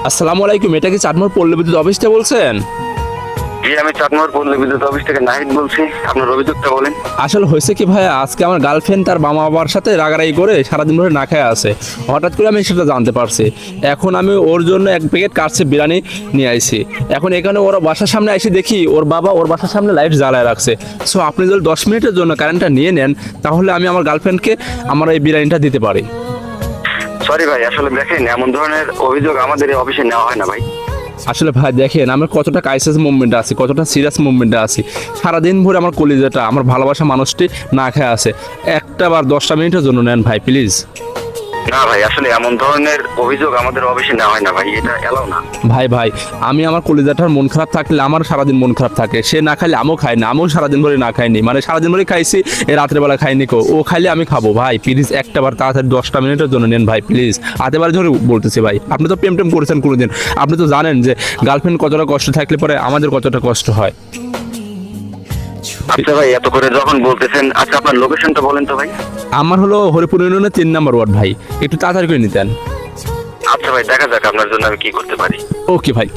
আসসালামু আলাইকুম, এটা কি চাটমোহর পল্লী বিদ্যুৎ অফিস থেকে বলছেন? জি, আমি চাটমোহর পল্লী বিদ্যুৎ অফিস থেকে নাহিদ বলছি। আপনার অভিযোগটা বলেন। আসলে হয়েছে কি ভাইয়া, আজকে আমার গার্লফ্রেন্ড তার মামা বাবার সাথে রাগারাগি করে সারাদিন ধরে না খেয়ে আছে। হঠাৎ করে আমি সেটা জানতে পারছি। এখন আমি ওর জন্য এক প্যাকেট কাটছে বিরিয়ানি নিয়ে আইছি। এখন এখানে ওর বাসার সামনে এসে দেখি ওর বাবা ওর বাসার সামনে লাইট জ্বালায় রাখছে। সো আপনি যদি 10 মিনিটের জন্য কারেন্টটা নিয়ে নেন, তাহলে আমি আমার গার্লফ্রেন্ডকে আমার এই বিরিয়ানিটা দিতে পারি। সরি ভাই, আসলে দেখেন এমন ধরনের অভিযোগ আমাদের এই অফিসে নেওয়া হয় না ভাই। আসলে ভাই দেখেন, আমার কতটা ক্রাইসিস মুভমেন্টে আছি, কতটা সিরিয়াস মুভমেন্টে আছি। সারাদিন ভরে আমার কলিজাটা, আমার ভালোবাসা মানুষটি না খেয়ে আছে। একটা বার 10টা মিনিটের জন্য নেন ভাই, প্লিজ। না ভাই, আসলে এমন ধরনের অভিযোগ আমাদের অফিসে নেওয়া হয় না ভাই, এটা এলাও না। ভাই ভাই, আমি আমার কলিজাটার মন খারাপ থাকলে আমার সারাদিন মন খারাপ থাকে। সে না খাইলে আমিও খাই না, আমিও সারাদিন ভরে না খাইনি, মানে সারাদিন ভরে খাইছি, এই রাতের বেলা খাইনি কো। ও খাইলে আমি খাবো ভাই, প্লিজ একটা বার তাড়াতাড়ি 10টা মিনিটের জন্য নেন ভাই, প্লিজ। হাতেবার ধরে বলতেছি ভাই, আপনি তো প্রেম করেছেন কোনোদিন, আপনি তো জানেন যে গার্লফ্রেন্ড কতটা কষ্ট থাকলে পরে আমাদের কতটা কষ্ট হয়। আচ্ছা ভাই, এত করে যখন বলতেছেন, আচ্ছা আপনার লোকেশনটা বলেন তো ভাই। আমার হলো হরিপুর ইউনিয়নের 3 নম্বর ওয়ার্ড ভাই, একটু তাড়াতাড়ি করে নিতেন। আচ্ছা ভাই, দেখা যাক আপনার জন্য আমি কি করতে পারি। ওকে ভাই।